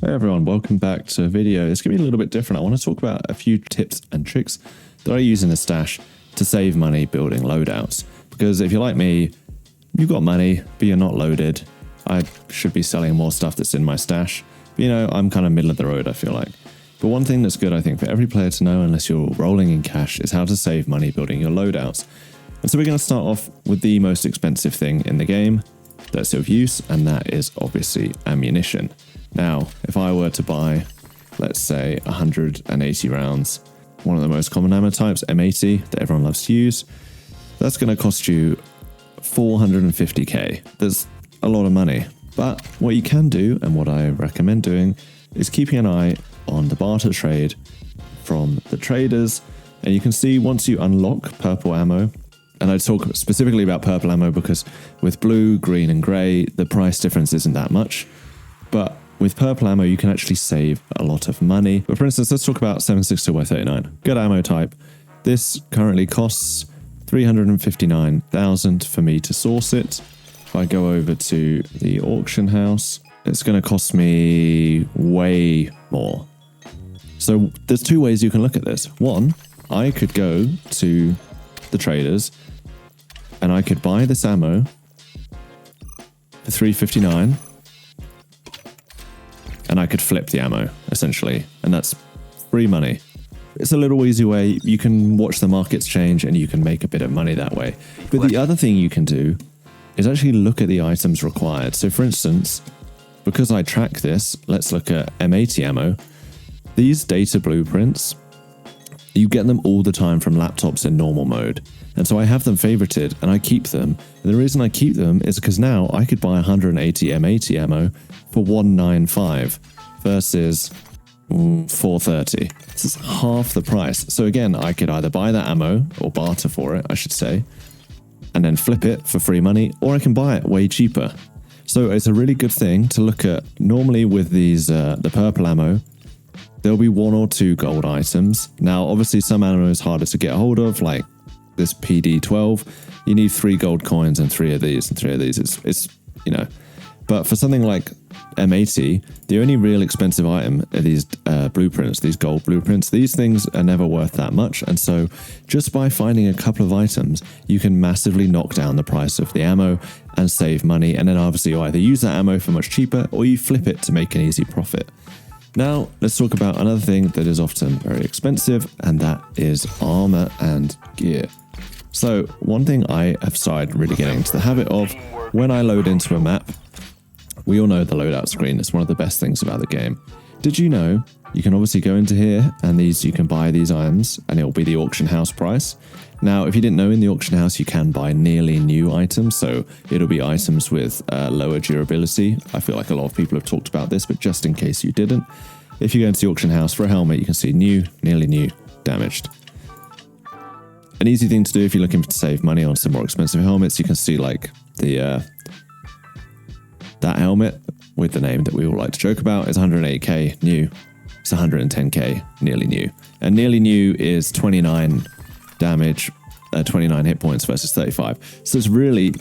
Hey everyone, welcome back to a video. It's going to be a little bit different. I want to talk about a few tips and tricks that I use in the stash to save money building loadouts. Because if you're like me, you've got money, but you're not loaded. I should be selling more stuff that's in my stash. But, you know, I'm kind of middle of the road, I feel like. But one thing that's good, I think, for every player to know, unless you're rolling in cash, is how to save money building your loadouts. And so we're going to start off with the most expensive thing in the game that's of use, and that is obviously ammunition. Now, if I were to buy, let's say, 180 rounds, one of the most common ammo types, M80, that everyone loves to use, that's going to cost you 450k. That's a lot of money. But what you can do, and what I recommend doing, is keeping an eye on the barter trade from the traders. And you can see once you unlock purple ammo, and I talk specifically about purple ammo because with blue, green, and grey, the price difference isn't that much. But with purple ammo, you can actually save a lot of money. But for instance, let's talk about 7.62x39. Good ammo type. This currently costs 359,000 for me to source it. If I go over to the auction house, it's going to cost me way more. So there's two ways you can look at this. One, I could go to the traders and I could buy this ammo for 359. And I could flip the ammo, essentially, and that's free money. It's a little easy way. You can watch the markets change and you can make a bit of money that way. But the other thing you can do is actually look at the items required. So for instance, because I track this, let's look at M80 ammo. These data blueprints, you get them all the time from laptops in normal mode. And so I have them favorited and I keep them. And the reason I keep them is because now I could buy 180 M80 ammo for 195 versus 430. This is half the price. So again, I could either buy that ammo or barter for it, I should say, and then flip it for free money, or I can buy it way cheaper. So it's a really good thing to look at. Normally with these, the purple ammo, there'll be one or two gold items. Now, obviously some ammo is harder to get a hold of, like this PD12, you need 3 gold coins and 3 of these and 3 of these. It's you know, but for something like M80, the only real expensive item are these blueprints, these gold blueprints. These things are never worth that much. And so just by finding a couple of items, you can massively knock down the price of the ammo and save money. And then obviously you either use that ammo for much cheaper or you flip it to make an easy profit. Now, let's talk about another thing that is often very expensive, and that is armor and gear. So one thing I have started really getting into the habit of, when I load into a map, we all know the loadout screen is one of the best things about the game. Did you know you can obviously go into here and you can buy these items and it'll be the auction house price. Now, if you didn't know, in the auction house, you can buy nearly new items. So it'll be items with lower durability. I feel like a lot of people have talked about this, but just in case you didn't, if you go into the auction house for a helmet, you can see new, nearly new, damaged. An easy thing to do if you're looking to save money on some more expensive helmets, you can see like the that helmet with the name that we all like to joke about is 108k new. It's 110k nearly new. And nearly new is 29 damage, 29 hit points versus 35. So it's really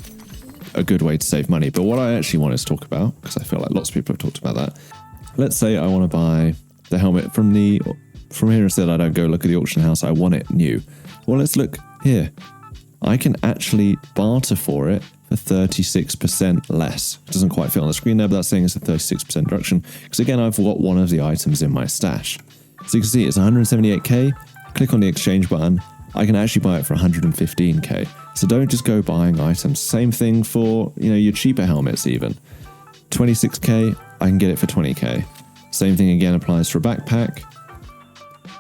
a good way to save money. But what I actually wanted to talk about, because I feel like lots of people have talked about that. Let's say I want to buy the helmet from here instead. I don't go look at the auction house. I want it new. Well, let's look here. I can actually barter for it for 36% less. It doesn't quite fit on the screen there, but that's saying it's a 36% reduction. Because again, I've got one of the items in my stash. So you can see it's 178k. Click on the exchange button. I can actually buy it for 115k. So don't just go buying items. Same thing for, you know, your cheaper helmets even. 26k, I can get it for 20k. Same thing again applies for a backpack.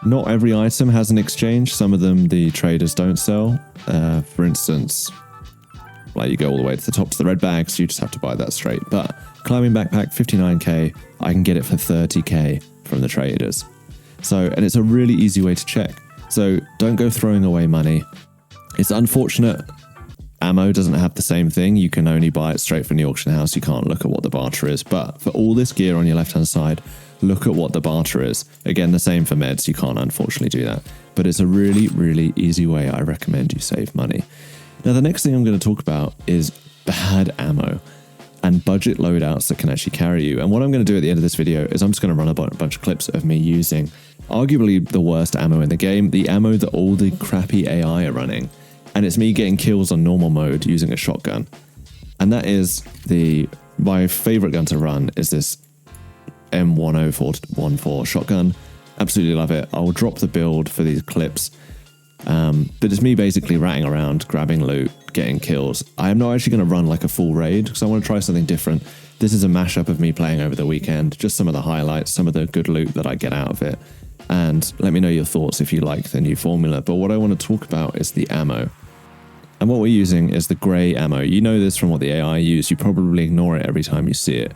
Not every item has an exchange. Some of them the traders don't sell. For instance, like you go all the way to the top to the red bag, so you just have to buy that straight. But climbing backpack, 59k, I can get it for 30k from the traders. So, and it's a really easy way to check. So don't go throwing away money. It's unfortunate ammo doesn't have the same thing. You can only buy it straight from the auction house. You can't look at what the barter is. But for all this gear on your left-hand side, look at what the barter is. Again, the same for meds. You can't unfortunately do that. But it's a really, really easy way I recommend you save money. Now, the next thing I'm going to talk about is bad ammo. and budget loadouts that can actually carry you. And what I'm going to do at the end of this video is I'm just going to run a bunch of clips of me using arguably the worst ammo in the game, the ammo that all the crappy AI are running. And it's me getting kills on normal mode using a shotgun. And that is my favorite gun to run is this M10414 shotgun. Absolutely love it. I'll drop the build for these clips. But it's me basically ratting around, grabbing loot, getting kills. I am not actually going to run like a full raid because I want to try something different. This is a mashup of me playing over the weekend, just some of the highlights, some of the good loot that I get out of it. And let me know your thoughts if you like the new formula. But what I want to talk about is the ammo. And what we're using is the grey ammo. You know this from what the AI use. You probably ignore it every time you see it.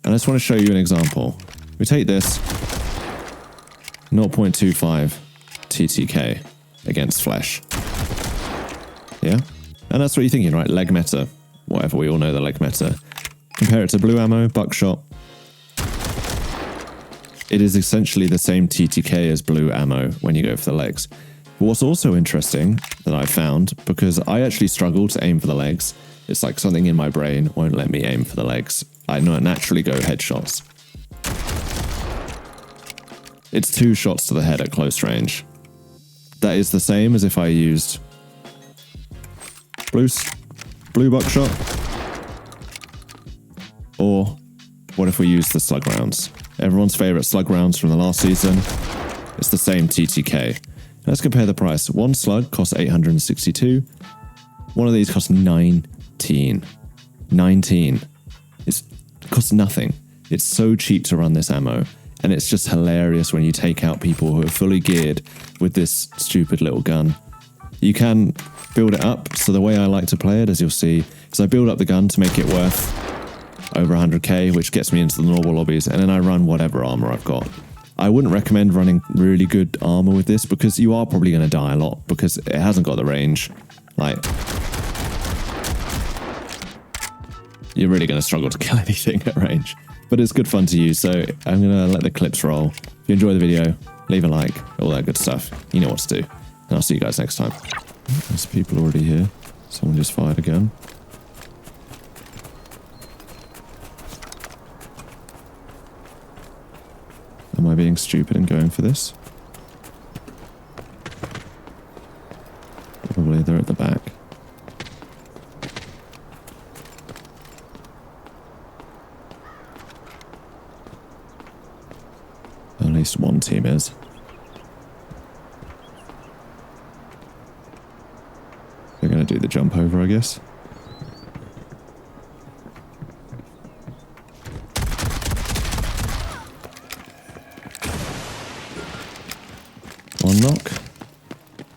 And I just want to show you an example. We take this 0.25 TTK against flesh. Yeah? And that's what you're thinking, right? Leg meta. Whatever, we all know the leg meta. Compare it to blue ammo, buckshot. It is essentially the same TTK as blue ammo when you go for the legs. But what's also interesting that I found, because I actually struggle to aim for the legs, it's like something in my brain won't let me aim for the legs. I naturally go headshots. It's 2 shots to the head at close range. That is the same as if I used blue buckshot. Or what if we use the slug rounds? Everyone's favorite slug rounds from the last season. It's the same TTK. Let's compare the price. One slug costs 862. One of these costs 19. 19. It costs nothing. It's so cheap to run this ammo. And it's just hilarious when you take out people who are fully geared with this stupid little gun. You can build it up. So the way I like to play it, as you'll see, is I build up the gun to make it worth over 100k, which gets me into the normal lobbies. And then I run whatever armor I've got. I wouldn't recommend running really good armor with this because you are probably going to die a lot because it hasn't got the range. Like, you're really going to struggle to kill anything at range. But it's good fun to use, so I'm going to let the clips roll. If you enjoy the video, leave a like, all that good stuff. You know what to do. And I'll see you guys next time. There's people already here. Someone just fired again. Am I being stupid and going for this? Probably they're at the back. At least one team is. They're going to do the jump over, I guess. One knock.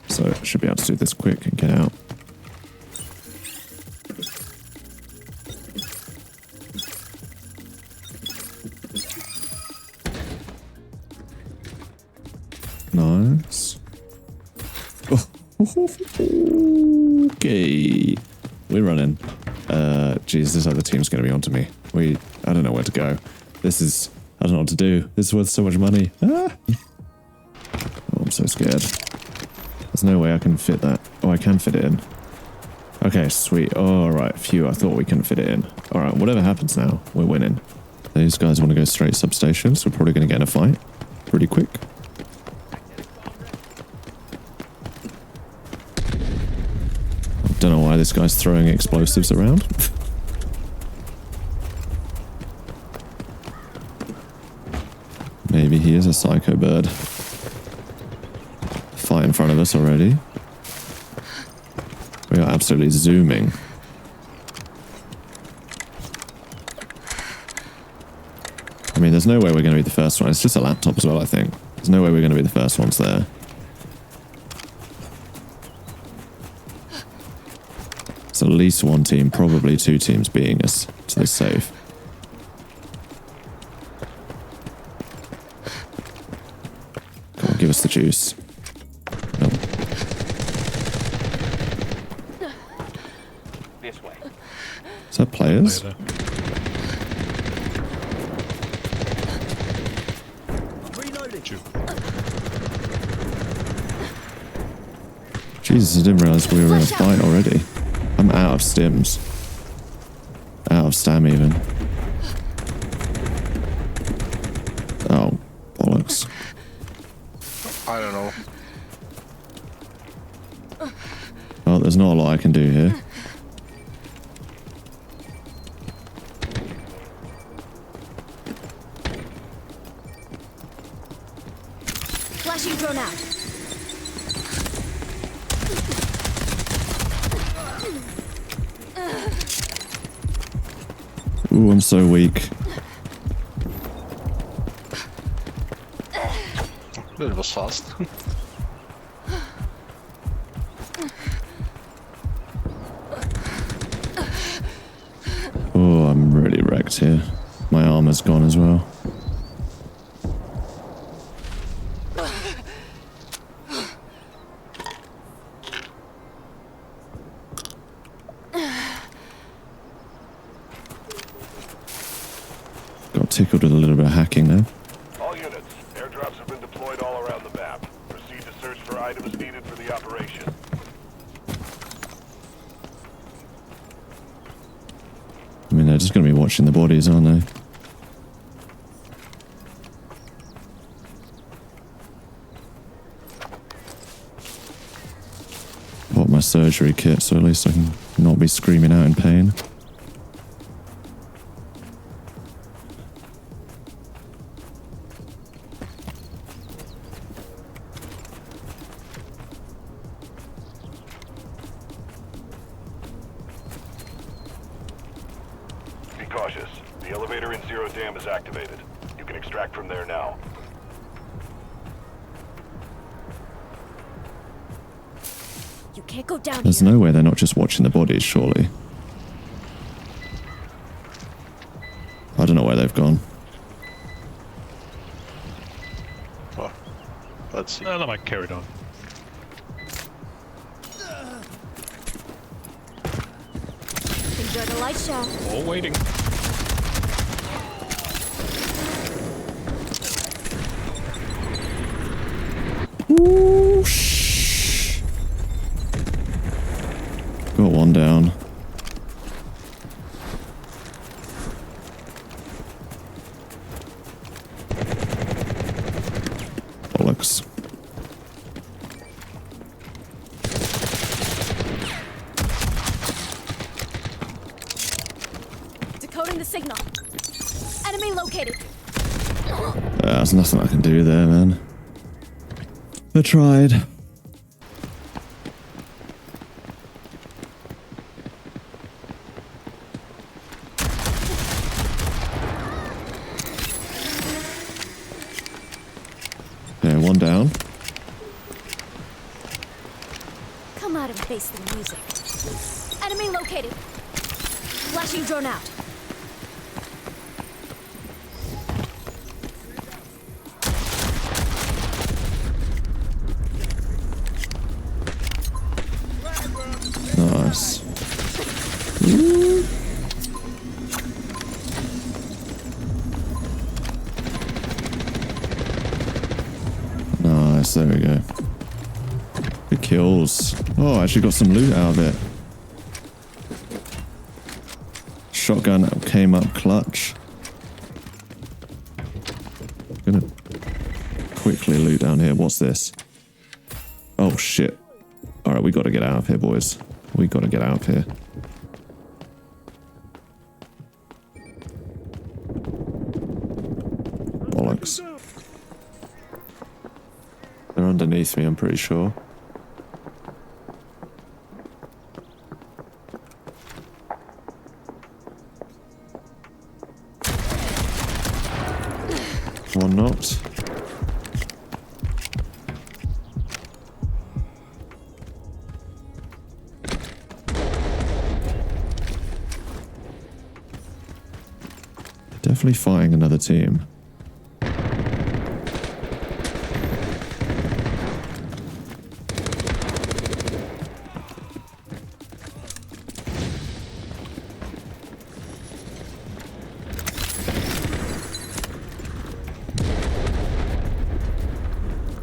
So I should be able to do this quick and get out. Nice. Oh. Okay. We're running. Geez, this other team's going to be onto me. I don't know where to go. I don't know what to do. This is worth so much money. Ah! Oh, I'm so scared. There's no way I can fit that. Oh, I can fit it in. Okay, sweet. All right, phew, I thought we couldn't fit it in. All right, whatever happens now, we're winning. These guys want to go straight substation, so we're probably going to get in a fight pretty quick. Don't know why this guy's throwing explosives around. Maybe he is a psycho bird. Fight in front of us already. We are absolutely zooming. I mean, there's no way we're going to be the first one. It's just a laptop as well, I think. There's no way we're going to be the first ones there. It's at least one team, probably 2 teams beating us to this save. Come on, give us the juice. Nope. This way. Is that players? Jesus, I didn't realise we were in a fight already. I'm out of stims. Out of stam even. Oh, bollocks. I don't know. Well, there's not a lot I can do here. Flashing drone out. Ooh, I'm so weak. That was fast. Oh, I'm really wrecked here. My armor's gone as well. Got tickled with a little bit of hacking there. All units, airdrops have been deployed all around the map. Proceed to search for items needed for the operation. I mean, they're just going to be watching the bodies, aren't they? Bought my surgery kit, so at least I can not be screaming out in pain. Be cautious. The elevator in Zero Dam is activated. You can extract from there now. You can't go down There's here. no way they're not just watching the bodies, surely. I don't know where they've gone. Well, let's see. Well, I might carry it on. Enjoy the light show. Oh, waiting. Ooh, shh. Got one down. Bollocks. Decoding the signal. Enemy located. There's nothing I can do there, man. I tried. Okay, one down. Come out and face the music. Enemy located. Flashing drone out. Nice. Nice, there we go. Good kills. Oh, I actually got some loot out of it. Shotgun came up clutch. Gonna quickly loot down here. What's this? Oh shit. Alright, we gotta get out of here, boys. We gotta get out of here. Bollocks. They're underneath me, I'm pretty sure. One knocked. Definitely fighting another team.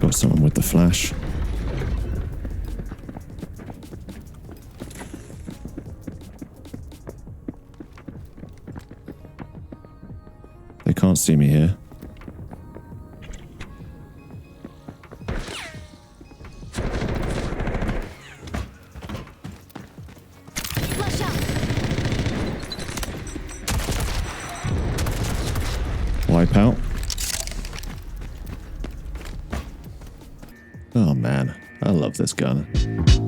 Got someone with the flash. see me here. Flush out. Wipe out. Oh man, I love this gun.